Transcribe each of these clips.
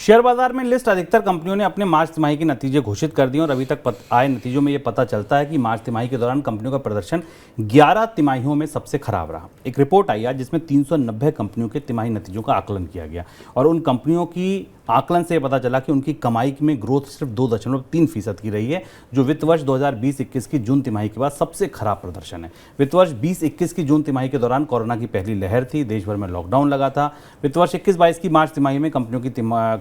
Share बाजार में list अधिकतर कंपनियों ने अपने मार्च तिमाही के नतीजे घोषित कर दिए और अभी तक आए नतीजों में ये पता चलता है कि मार्च तिमाही के दौरान कंपनियों का प्रदर्शन 11 तिमाहियों में सबसे खराब रहा। एक रिपोर्ट आई आज जिसमें 390 कंपनियों के तिमाही नतीजों का आकलन किया गया और उन कंपनियों की आकलन से पता चला कि उनकी कमाई में ग्रोथ सिर्फ 2.3% की रही है, जो वित्त वर्ष 2020-21 की जून तिमाही के बाद सबसे खराब प्रदर्शन है। वित्त वर्ष 2021 की जून तिमाही के दौरान कोरोना की पहली लहर थी, देश भर में लॉकडाउन लगा था। वित्त वर्ष 21-22 की मार्च तिमाही में कंपनियों की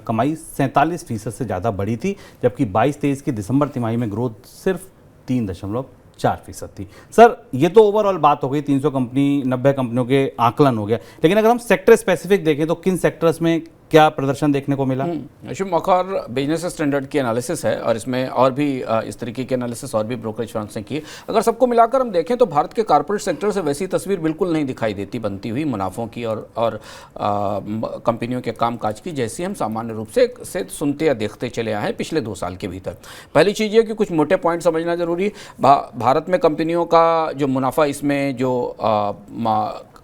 कमाई 47% से ज़्यादा बढ़ी थी, जबकि 22-23 की दिसंबर तिमाही में ग्रोथ सिर्फ 3.4% थी। सर, ये तो ओवरऑल बात हो गई, 390 कंपनियों के आकलन हो गया, लेकिन अगर हम सेक्टर स्पेसिफिक देखें तो किन सेक्टर्स में क्या प्रदर्शन देखने को मिला? शुभ मौका बिजनेस स्टैंडर्ड की एनालिसिस है और इसमें और भी इस तरीके के एनालिसिस और भी ब्रोकरेज फर्म्स ने किए। अगर सबको मिलाकर हम देखें तो भारत के कॉर्पोरेट सेक्टर से वैसी तस्वीर बिल्कुल नहीं दिखाई देती बनती हुई मुनाफों की और कंपनियों के कामकाज की, जैसी हम सामान्य रूप से सुनते या देखते चले आए हैं पिछले 2 साल के भीतर। पहली चीज़ ये कि कुछ मोटे पॉइंट समझना जरूरी है। भारत में कंपनियों का जो मुनाफा, इसमें जो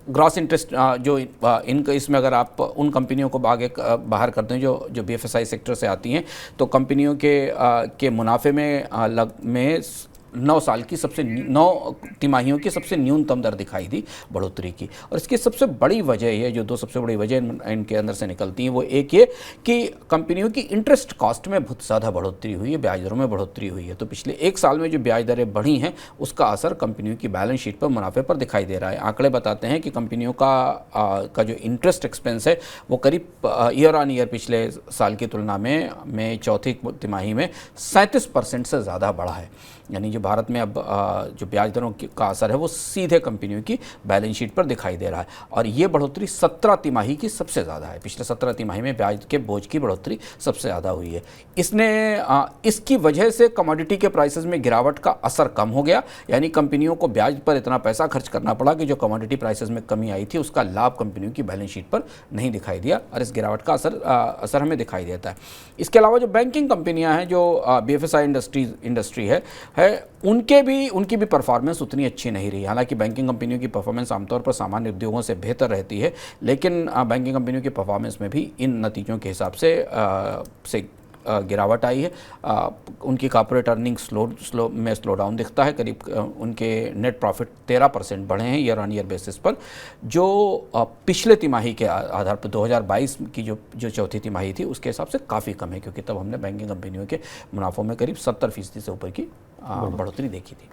ग्रॉस इंटरेस्ट जो इनका, इसमें अगर आप उन कंपनियों को आगे बाहर करते हैं जो BFSI सेक्टर से आती हैं, तो कंपनियों के मुनाफे में 9 तिमाहियों की सबसे न्यूनतम दर दिखाई दी बढ़ोतरी की। और इसकी सबसे बड़ी वजह ये, जो 2 सबसे बड़ी वजह इनके अंदर से निकलती हैं, वो एक ये कि कंपनियों की इंटरेस्ट कॉस्ट में बहुत ज़्यादा बढ़ोतरी हुई है, ब्याज दरों में बढ़ोतरी हुई है। तो पिछले 1 साल में जो ब्याज दरें बढ़ी हैं, उसका असर कंपनियों की बैलेंस शीट पर मुनाफे पर दिखाई दे रहा है। आंकड़े बताते हैं कि कंपनियों का जो इंटरेस्ट एक्सपेंस है वो करीब ईयर ऑन ईयर पिछले साल की तुलना में चौथी तिमाही में 37% से ज़्यादा बढ़ा है। यानी जो भारत में अब जो ब्याज दरों का असर है वो सीधे कंपनियों की बैलेंस शीट पर दिखाई दे रहा है और ये बढ़ोतरी 17 तिमाही की सबसे ज़्यादा है। पिछले 17 तिमाही में ब्याज के बोझ की बढ़ोतरी सबसे ज़्यादा हुई है। इसकी वजह से कमोडिटी के प्राइसेस में गिरावट का असर कम हो गया, यानी कंपनियों को ब्याज पर इतना पैसा खर्च करना पड़ा कि जो कमोडिटी प्राइसेस में कमी आई थी उसका लाभ कंपनियों की बैलेंस शीट पर नहीं दिखाई दिया और इस गिरावट का असर हमें दिखाई देता है। इसके अलावा जो बैंकिंग कंपनियाँ हैं, जो BFSI इंडस्ट्री है उनकी भी परफॉर्मेंस उतनी अच्छी नहीं रही। हालांकि बैंकिंग कंपनियों की परफॉर्मेंस आमतौर पर सामान्य उद्योगों से बेहतर रहती है, लेकिन बैंकिंग कंपनियों की परफॉर्मेंस में भी इन नतीजों के हिसाब से गिरावट आई है। उनकी कॉर्पोरेट अर्निंग स्लो डाउन दिखता है। करीब उनके नेट प्रॉफिट 13% बढ़े हैं ईयर ऑन ईयर बेसिस पर, जो पिछले तिमाही के आधार पर 2022 की जो चौथी तिमाही थी उसके हिसाब से काफ़ी कम है, क्योंकि तब हमने बैंकिंग कंपनियों के मुनाफों में करीब 70% से ऊपर की बढ़ोतरी देखी थी।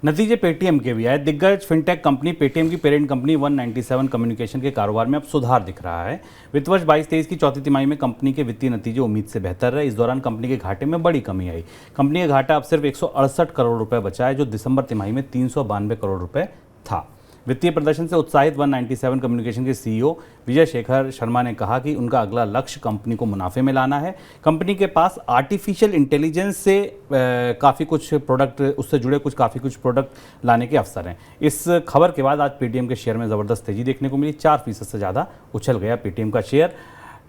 नतीजे पेटीएम के भी आए। दिग्गज फिनटेक कंपनी पेटीएम की पेरेंट कंपनी 197 कम्युनिकेशन के कारोबार में अब सुधार दिख रहा है। वित्त वर्ष 22-23 की चौथी तिमाही में कंपनी के वित्तीय नतीजे उम्मीद से बेहतर रहे। इस दौरान कंपनी के घाटे में बड़ी कमी आई। कंपनी का घाटा अब सिर्फ 168 करोड़ रुपए बचा है, जो दिसंबर तिमाही में 392 करोड़ रुपए था। वित्तीय प्रदर्शन से उत्साहित 197 कम्युनिकेशन के CEO विजय शेखर शर्मा ने कहा कि उनका अगला लक्ष्य कंपनी को मुनाफे में लाना है। कंपनी के पास आर्टिफिशियल इंटेलिजेंस से काफ़ी कुछ प्रोडक्ट, उससे जुड़े काफ़ी कुछ प्रोडक्ट लाने के अवसर हैं। इस खबर के बाद आज पेटीएम के शेयर में ज़बरदस्त तेजी देखने को मिली। 4% से ज़्यादा उछल गया पेटीएम का शेयर।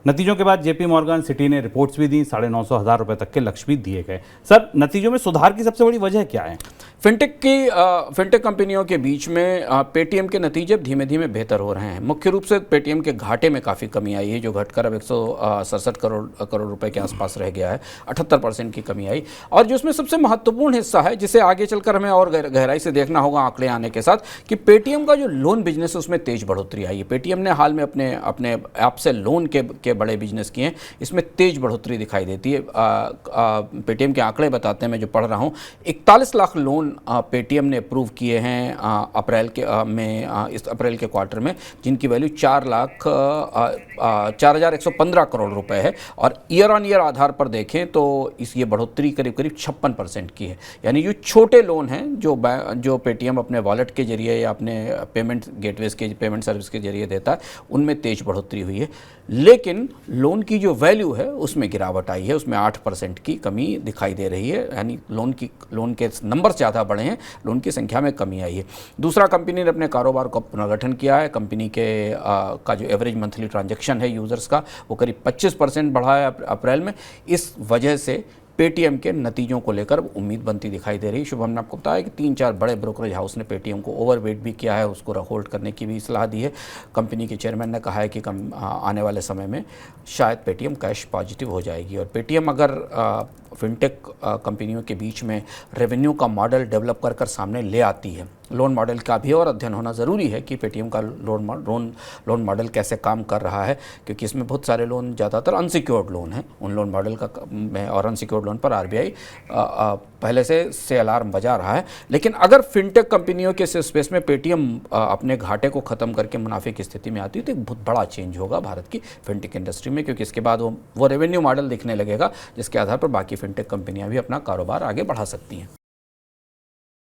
नतीजों के बाद JP मॉर्गन, सिटी ने रिपोर्ट्स भी दी। 950,000 रुपये तक के लक्ष्य भी दिए गए। सर, नतीजों में सुधार की सबसे बड़ी वजह क्या है? फिनटेक कंपनियों के बीच में पेटीएम के नतीजे धीमे धीमे बेहतर हो रहे हैं। मुख्य रूप से पेटीएम के घाटे में काफ़ी कमी आई है, जो घटकर अब 167 करोड़ रुपए के आसपास रह गया है। 78% की कमी आई। और जो उसमें सबसे महत्वपूर्ण हिस्सा है, जिसे आगे चलकर हमें और गहराई से देखना होगा आंकड़े आने के साथ, कि पेटीएम का जो लोन बिजनेस है उसमें तेज बढ़ोतरी आई है। पेटीएम ने हाल में अपने ऐप से लोन के बड़े बिजनेस किए हैं, इसमें तेज बढ़ोतरी दिखाई देती है। पेटीएम के आंकड़े बताते हैं, मैं जो पढ़ रहा हूँ, 41 लाख लोन पेटीएम ने अप्रूव किए हैं इस अप्रैल के क्वार्टर में, जिनकी वैल्यू 4,115 करोड़ रुपए है। और ईयर ऑन ईयर आधार पर देखें तो ये बढ़ोतरी करीब 56% की है। यानी जो छोटे लोन हैं जो पेटीएम अपने वॉलेट के जरिए या अपने पेमेंट गेटवेज के पेमेंट सर्विस के जरिए देता है, उनमें तेज बढ़ोतरी हुई है। लेकिन लोन की जो वैल्यू है उसमें गिरावट आई है, उसमें 8% की कमी दिखाई दे रही है। यानी लोन के नंबर ज़्यादा बढ़े हैं, लोन की संख्या में कमी आई है। दूसरा, कंपनी ने अपने कारोबार का पुनर्गठन किया है। कंपनी का जो एवरेज मंथली ट्रांजैक्शन है यूज़र्स का, वो करीब 25% बढ़ा है अप्रैल में। इस वजह से पेटीएम के नतीजों को लेकर उम्मीद बनती दिखाई दे रही है। शुभम ने आपको बताया कि 3-4 बड़े ब्रोकरेज हाउस ने पेटीएम को ओवरवेट भी किया है, उसको होल्ड करने की भी सलाह दी है। कंपनी के चेयरमैन ने कहा है कि आने वाले समय में शायद पेटीएम कैश पॉजिटिव हो जाएगी। और पेटीएम अगर फिनटेक कंपनियों के बीच में रेवेन्यू का मॉडल डेवलप कर सामने ले आती है, लोन मॉडल का भी और अध्ययन होना ज़रूरी है कि पेटीएम का लोन मॉडल कैसे काम कर रहा है, क्योंकि इसमें बहुत सारे लोन ज़्यादातर अनसिक्योर्ड लोन हैं। उन लोन मॉडल का में और अनसिक्योर्ड लोन पर आरबीआई पहले से अलार्म बजा रहा है। लेकिन अगर फिनटेक कंपनियों के स्पेस में पेटीएम अपने घाटे को ख़त्म करके मुनाफे की स्थिति में आती है तो एक बहुत बड़ा चेंज होगा भारत की फिनटेक इंडस्ट्री में, क्योंकि इसके बाद वो रेवेन्यू मॉडल दिखने लगेगा जिसके आधार पर बाकी फिनटेक कंपनियां भी अपना कारोबार आगे बढ़ा सकती हैं।